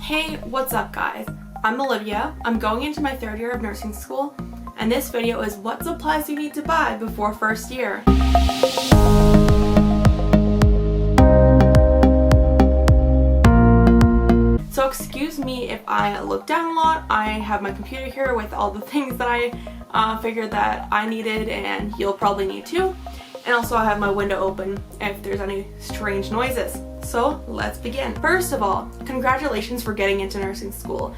Hey, what's up guys? I'm Olivia. I'm going into my third year of nursing school, and this video is what supplies you need to buy before first year. So excuse me if I look down a lot. I have my computer here with all the things that I figured that I needed and you'll probably need too. And also I have my window open if there's any strange noises. So let's begin. First of all, congratulations for getting into nursing school.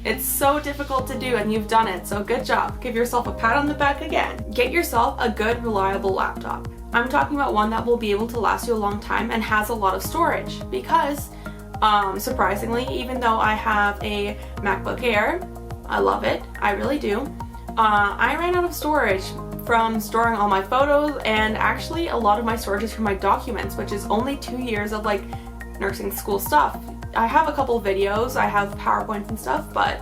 It's so difficult to do and you've done it, so good job. Give yourself a pat on the back again. Get yourself a good, reliable laptop. I'm talking about one that will be able to last you a long time and has a lot of storage because, surprisingly, even though I have a MacBook Air, I love it, I really do, I ran out of storage from storing all my photos, and actually a lot of my storage is for my documents, which is only 2 years of like nursing school stuff. I have a couple videos, I have PowerPoints and stuff, but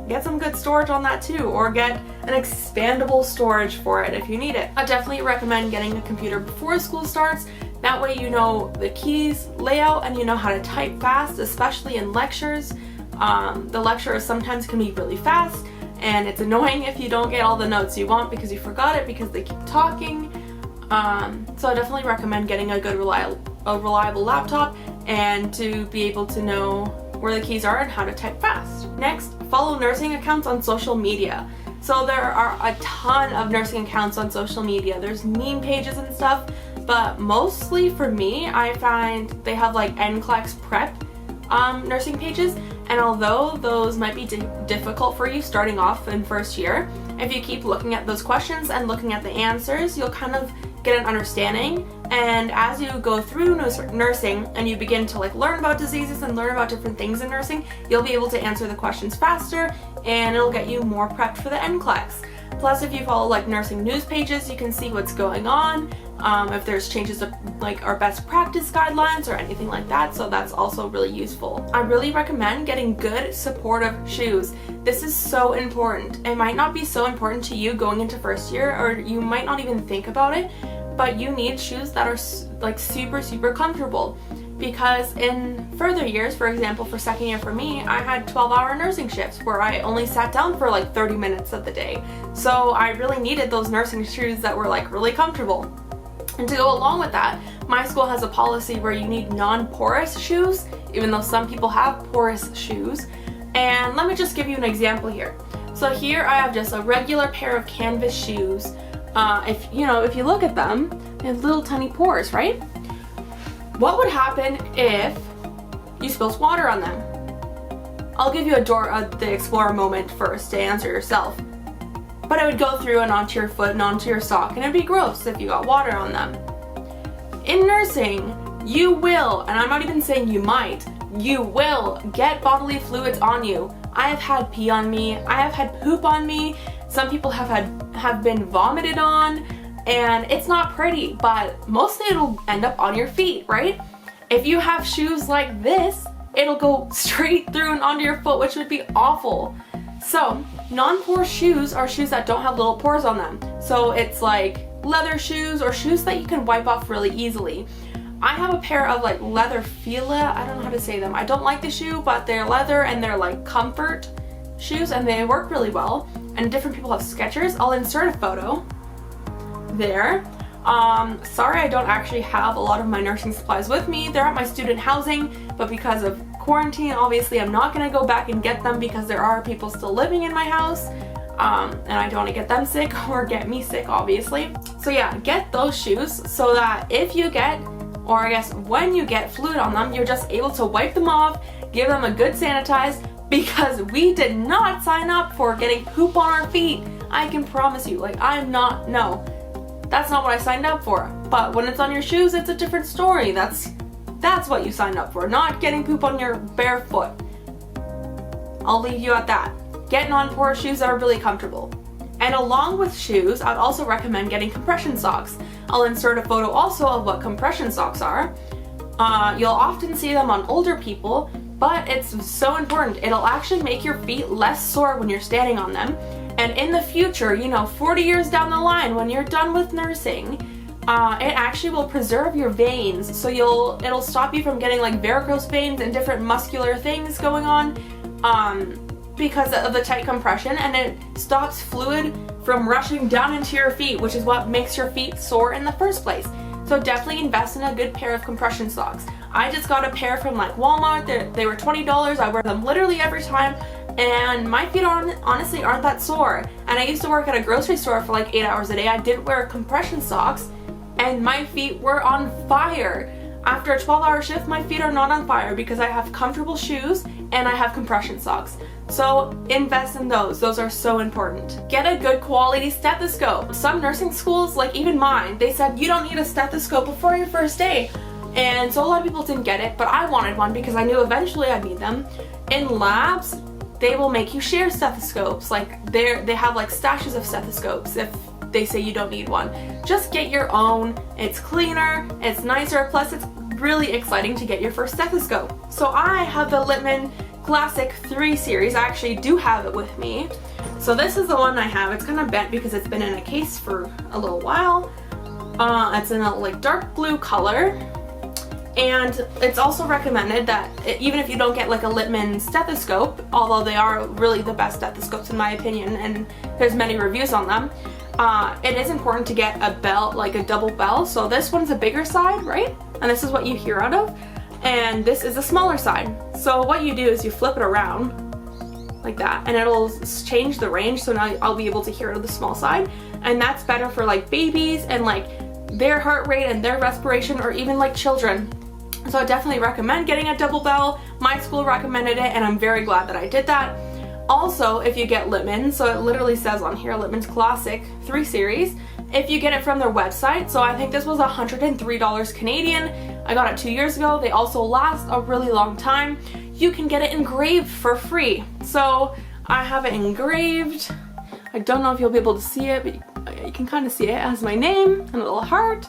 get some good storage on that too, or get an expandable storage for it if you need it. I definitely recommend getting a computer before school starts. That way you know the keys layout and you know how to type fast, especially in lectures. The lectures sometimes can be really fast, and it's annoying if you don't get all the notes you want because you forgot it because they keep talking. So I definitely recommend getting a good reliable laptop and to be able to know where the keys are and how to type fast. Next, follow nursing accounts on social media. So there are a ton of nursing accounts on social media. There's meme pages and stuff, but mostly for me, I find they have like NCLEX prep nursing pages, and although those might be difficult for you starting off in first year, if you keep looking at those questions and looking at the answers, you'll kind of get an understanding, and as you go through nursing and you begin to like learn about diseases and learn about different things in nursing, you'll be able to answer the questions faster and it'll get you more prepped for the NCLEX. Plus, if you follow like nursing news pages, you can see what's going on, if there's changes to like our best practice guidelines or anything like that, so that's also really useful. I really recommend getting good supportive shoes. This is so important. It might not be so important to you going into first year, or you might not even think about it, but you need shoes that are like super comfortable. Because in further years, for example, for second year for me, I had 12-hour nursing shifts where I only sat down for like 30 minutes of the day. So I really needed those nursing shoes that were like really comfortable. And to go along with that, my school has a policy where you need non-porous shoes, even though some people have porous shoes. And let me just give you an example here. So here I have just a regular pair of canvas shoes. If you look at them, they have little tiny pores, right? What would happen if you spilled water on them? I'll give you the Explorer moment first to answer yourself. But it would go through and onto your foot and onto your sock, and it'd be gross if you got water on them. In nursing, you will, and I'm not even saying you might, you will get bodily fluids on you. I have had pee on me, I have had poop on me, some people have been vomited on, and it's not pretty, but mostly it'll end up on your feet, right? If you have shoes like this, it'll go straight through and onto your foot, which would be awful. So, non-porous shoes are shoes that don't have little pores on them. So it's like leather shoes or shoes that you can wipe off really easily. I have a pair of like leather Fila, I don't know how to say them. I don't like the shoe, but they're leather and they're like comfort shoes and they work really well. And different people have Skechers. I'll insert a photo there. Sorry I don't actually have a lot of my nursing supplies with me. They're at my student housing, but because of quarantine, obviously I'm not gonna go back and get them because there are people still living in my house, and I don't want to get them sick or get me sick, obviously. So yeah, get those shoes so that if you get, or I guess when you get fluid on them, you're just able to wipe them off, give them a good sanitize, because we did not sign up for getting poop on our feet. I can promise you, like that's not what I signed up for. But when it's on your shoes, it's a different story. That's what you signed up for, not getting poop on your bare foot. I'll leave you at that. Get non-porous shoes that are really comfortable. And along with shoes, I'd also recommend getting compression socks. I'll insert a photo also of what compression socks are. You'll often see them on older people, but it's so important. It'll actually make your feet less sore when you're standing on them. And in the future, 40 years down the line, when you're done with nursing, it actually will preserve your veins, so it'll stop you from getting like varicose veins and different muscular things going on because of the tight compression, and it stops fluid from rushing down into your feet, which is what makes your feet sore in the first place. So definitely invest in a good pair of compression socks. I just got a pair from like Walmart. They were $20. I wear them literally every time, and my feet honestly aren't that sore. And I used to work at a grocery store for like 8 hours a day. I didn't wear compression socks, and my feet were on fire. After a 12-hour shift, my feet are not on fire because I have comfortable shoes and I have compression socks. So invest in those. Those are so important. Get a good quality stethoscope. Some nursing schools, like even mine, they said you don't need a stethoscope before your first day. And so a lot of people didn't get it, but I wanted one because I knew eventually I'd need them. In labs, they will make you share stethoscopes. Like they have like stashes of stethoscopes if they say you don't need one. Just get your own. It's cleaner, it's nicer, plus it's really exciting to get your first stethoscope. So I have the Littmann Classic 3 series. I actually do have it with me. So this is the one I have. It's kind of bent because it's been in a case for a little while. It's in a like dark blue color. And it's also recommended that even if you don't get like a Littmann stethoscope, although they are really the best stethoscopes in my opinion, and there's many reviews on them, it is important to get a bell, like a double bell. So this one's a bigger side, right? And this is what you hear out of. And this is a smaller side. So what you do is you flip it around like that, and it'll change the range. So now I'll be able to hear it on the small side. And that's better for like babies and like their heart rate and their respiration, or even like children. So I definitely recommend getting a double bell. My school recommended it, and I'm very glad that I did that. Also, if you get Littmann, so it literally says on here, Littmann's Classic 3 series, if you get it from their website, so I think this was $103 Canadian. I got it 2 years ago. They also last a really long time. You can get it engraved for free. So I have it engraved. I don't know if you'll be able to see it, but you can kind of see it. It has my name and a little heart.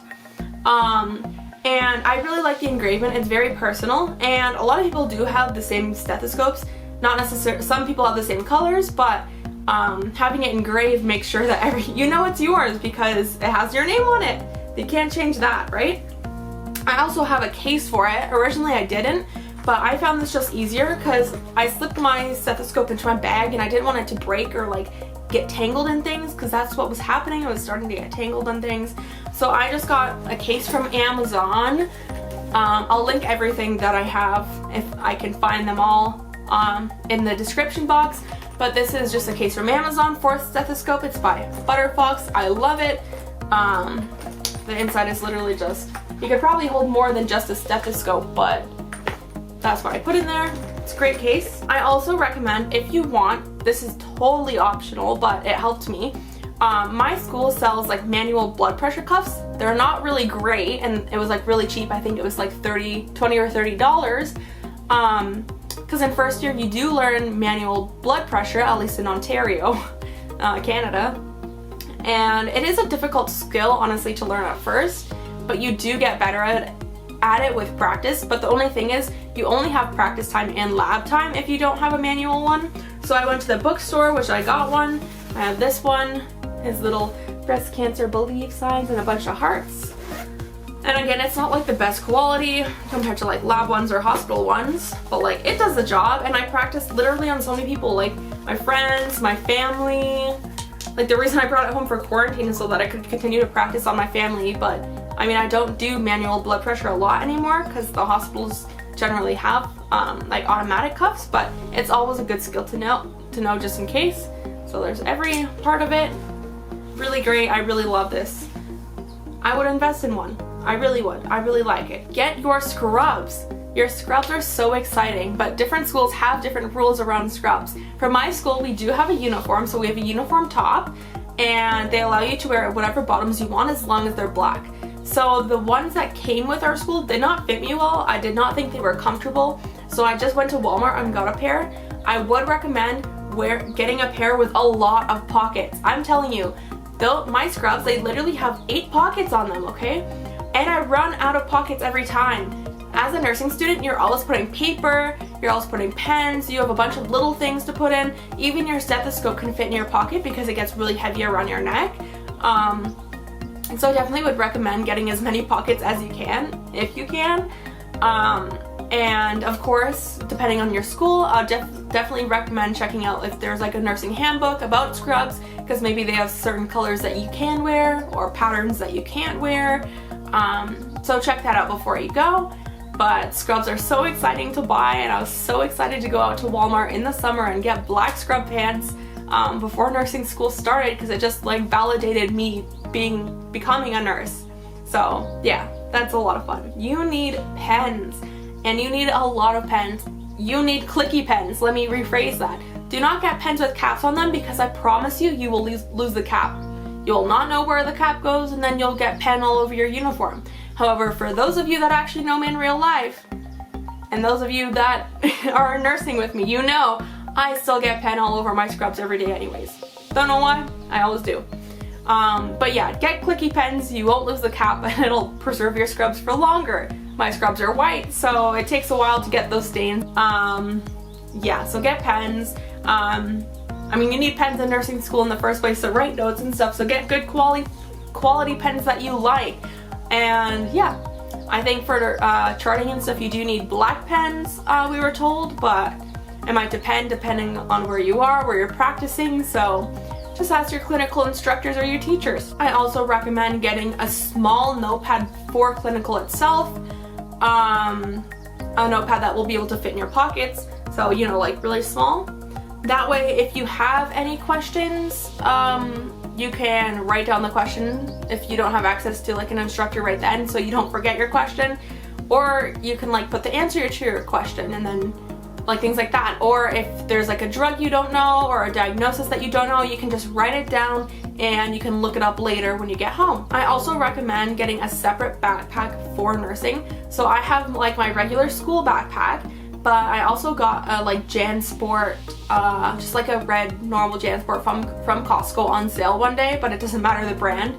And I really like the engraving. It's very personal, and a lot of people do have the same stethoscopes. Not necessarily, some people have the same colors, but having it engraved makes sure that you know it's yours because it has your name on it. You can't change that, right? I also have a case for it. Originally I didn't, but I found this just easier because I slipped my stethoscope into my bag and I didn't want it to break or like get tangled in things, because that's what was happening. I was starting to get tangled in things. So I just got a case from Amazon. I'll link everything that I have if I can find them all in the description box. But this is just a case from Amazon for a stethoscope. It's by Butterfox. I love it. The inside is literally just, you could probably hold more than just a stethoscope, but that's what I put in there. It's a great case. I also recommend, if you want, this is totally optional, but it helped me. My school sells like manual blood pressure cuffs. They're not really great, and it was like really cheap. I think it was like $20 or $30. Because in first year you do learn manual blood pressure, at least in Ontario, Canada. And it is a difficult skill, honestly, to learn at first, but you do get better at it with practice. But the only thing is, you only have practice time and lab time if you don't have a manual one. So I went to the bookstore, which I got one. I have this one, his little breast cancer belief signs and a bunch of hearts. And again, it's not like the best quality compared to like lab ones or hospital ones, but like it does the job. And I practiced literally on so many people, like my friends, my family. Like the reason I brought it home for quarantine is so that I could continue to practice on my family. But I mean, I don't do manual blood pressure a lot anymore because the hospitals generally have like automatic cuffs, but it's always a good skill to know just in case. So there's every part of it. Really great. I really love this. I would invest in one. I really would. I really like it. Get your scrubs. Your scrubs are so exciting, but different schools have different rules around scrubs. For my school, we do have a uniform, so we have a uniform top, and they allow you to wear whatever bottoms you want as long as they're black. So the ones that came with our school did not fit me well. I did not think they were comfortable, so I just went to Walmart and got a pair. I would recommend getting a pair with a lot of pockets. I'm telling you, my scrubs, they literally have 8 pockets on them, okay? And I run out of pockets every time. As a nursing student, you're always putting paper, you're always putting pens, you have a bunch of little things to put in. Even your stethoscope can fit in your pocket because it gets really heavy around your neck. So I definitely would recommend getting as many pockets as you can, if you can. And of course, depending on your school, I'll definitely recommend checking out if there's like a nursing handbook about scrubs, because maybe they have certain colors that you can wear or patterns that you can't wear. So check that out before you go. But scrubs are so exciting to buy, and I was so excited to go out to Walmart in the summer and get black scrub pants before nursing school started, because it just like validated me becoming a nurse. So yeah, that's a lot of fun. You need pens, and you need a lot of pens. You need clicky pens. Let me rephrase that. Do not get pens with caps on them, because I promise you, you will lose the cap. You'll not know where the cap goes, and then you'll get pen all over your uniform. However, for those of you that actually know me in real life, and those of you that are nursing with me, you know I still get pen all over my scrubs every day anyways. Don't know why, I always do. But yeah, get clicky pens, you won't lose the cap, and it'll preserve your scrubs for longer. My scrubs are white, so it takes a while to get those stains. Yeah, so get pens. I mean, you need pens in nursing school in the first place to write notes and stuff, so get good quality pens that you like. And yeah, I think for charting and stuff, you do need black pens, we were told, but it might depending on where you are, where you're practicing, so just ask your clinical instructors or your teachers. I also recommend getting a small notepad for clinical itself, a notepad that will be able to fit in your pockets, so you know, like really small. That way, if you have any questions, you can write down the question if you don't have access to like an instructor right then, so you don't forget your question, or you can like put the answer to your question and then like things like that. Or if there's like a drug you don't know or a diagnosis that you don't know, you can just write it down and you can look it up later when you get home. I also recommend getting a separate backpack for nursing. So I have like my regular school backpack, but I also got a like JanSport, just like a red normal JanSport from Costco on sale one day, but it doesn't matter the brand.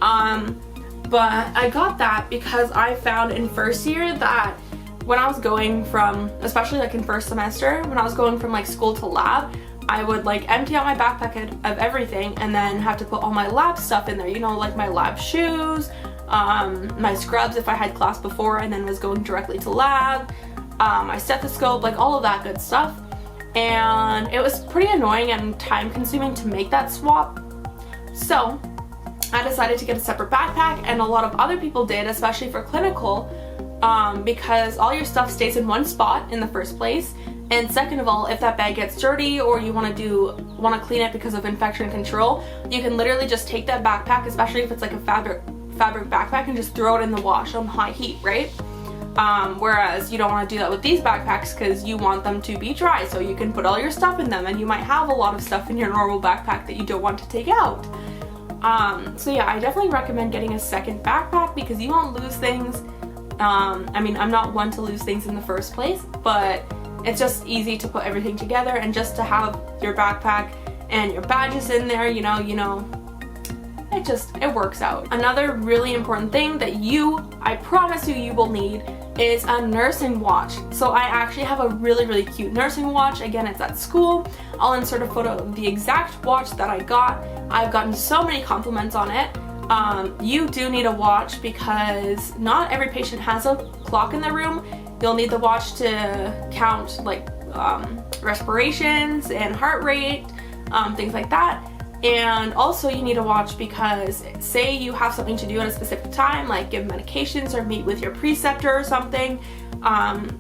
But I got that because I found in first year that when I was going from, especially like in first semester, when I was going from like school to lab, I would like empty out my backpack of everything and then have to put all my lab stuff in there, you know, like my lab shoes, my scrubs if I had class before and then was going directly to lab, my stethoscope, like all of that good stuff. And it was pretty annoying and time consuming to make that swap. So I decided to get a separate backpack, and a lot of other people did, especially for clinical, because all your stuff stays in one spot in the first place, and second of all, if that bag gets dirty or you want to clean it because of infection control, you can literally just take that backpack, especially if it's like a fabric backpack, and just throw it in the wash on high heat, right? Whereas you don't want to do that with these backpacks because you want them to be dry, so you can put all your stuff in them, and you might have a lot of stuff in your normal backpack that you don't want to take out. So yeah, I definitely recommend getting a second backpack because you won't lose things. I mean, I'm not one to lose things in the first place, but it's just easy to put everything together, and just to have your backpack and your badges in there, you know, it works out. Another really important thing that I promise you will need is a nursing watch. So I actually have a really, really cute nursing watch. Again, it's at school. I'll insert a photo of the exact watch that I got. I've gotten so many compliments on it. You do need a watch because not every patient has a clock in their room. You'll need the watch to count like respirations and heart rate, things like that. And also you need a watch because say you have something to do at a specific time, like give medications or meet with your preceptor or something,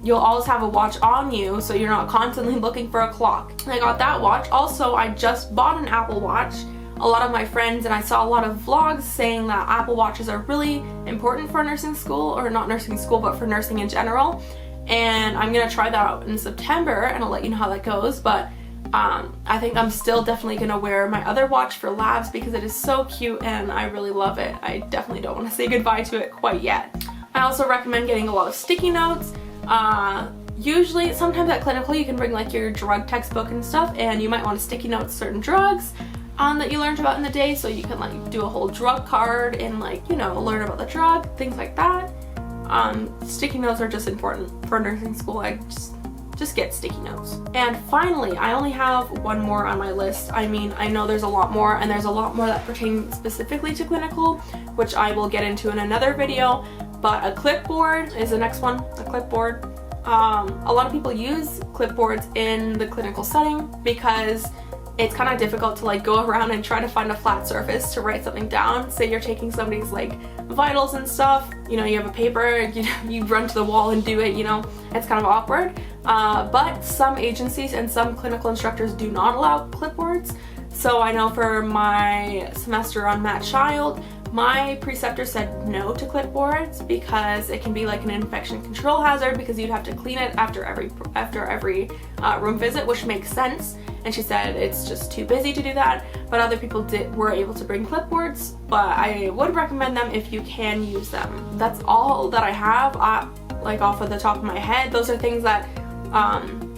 you'll always have a watch on you, so you're not constantly looking for a clock. I got that watch. Also, I just bought an Apple Watch. A lot of my friends, and I saw a lot of vlogs saying that Apple Watches are really important for nursing school, or not nursing school, but for nursing in general. And I'm gonna try that out in September, and I'll let you know how that goes. But I think I'm still definitely gonna wear my other watch for labs because it is so cute and I really love it. I definitely don't want to say goodbye to it quite yet. I also recommend getting a lot of sticky notes. Usually, sometimes at clinical you can bring like your drug textbook and stuff, and you might want to sticky note certain drugs that you learned about in the day, so you can like do a whole drug card and like, you know, learn about the drug, things like that. Sticky notes are just important for nursing school. I just just get sticky notes. And finally, I only have one more on my list. I mean, I know there's a lot more, and there's a lot more that pertain specifically to clinical, which I will get into in another video, but a clipboard is the next one, a clipboard. A lot of people use clipboards in the clinical setting because it's kind of difficult to like go around and try to find a flat surface to write something down. Say you're taking somebody's like vitals and stuff, you know, you have a paper, you run to the wall and do it, you know, it's kind of awkward. But some agencies and some clinical instructors do not allow clipboards. So I know for my semester on Mat Child, my preceptor said no to clipboards because it can be like an infection control hazard because you'd have to clean it after every room visit, which makes sense. And she said it's just too busy to do that. But other people were able to bring clipboards, but I would recommend them if you can use them. That's all that I have, like off of the top of my head. Those are things that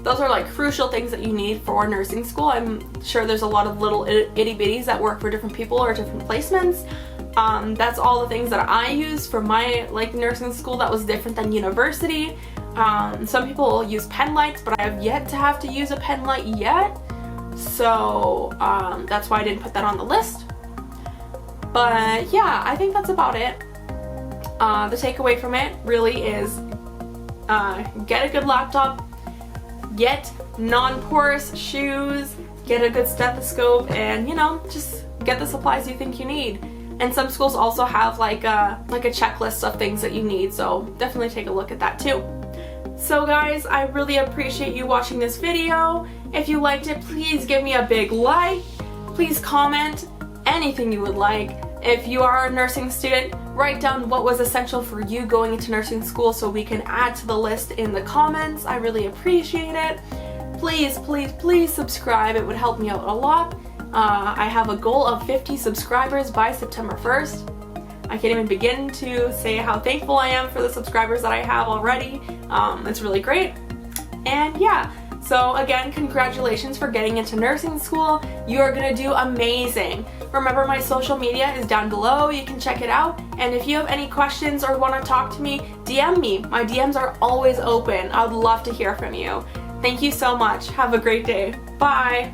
those are like crucial things that you need for nursing school. I'm sure there's a lot of little itty bitties that work for different people or different placements. That's all the things that I use for my like nursing school that was different than university. Some people use pen lights, but I have yet to have to use a pen light yet. So that's why I didn't put that on the list. But yeah, I think that's about it. The takeaway from it really is get a good laptop, get non-porous shoes, get a good stethoscope, and you know, just get the supplies you think you need. And some schools also have like a checklist of things that you need, so definitely take a look at that too. So guys, I really appreciate you watching this video. If you liked it, please give me a big like. Please comment anything you would like. If you are a nursing student, write down what was essential for you going into nursing school so we can add to the list in the comments. I really appreciate it. Please, please, please subscribe. It would help me out a lot. I have a goal of 50 subscribers by September 1st. I can't even begin to say how thankful I am for the subscribers that I have already. It's really great. And yeah, so again, congratulations for getting into nursing school. You are gonna do amazing. Remember, my social media is down below. You can check it out. And if you have any questions or want to talk to me, DM me. My DMs are always open. I would love to hear from you. Thank you so much. Have a great day. Bye.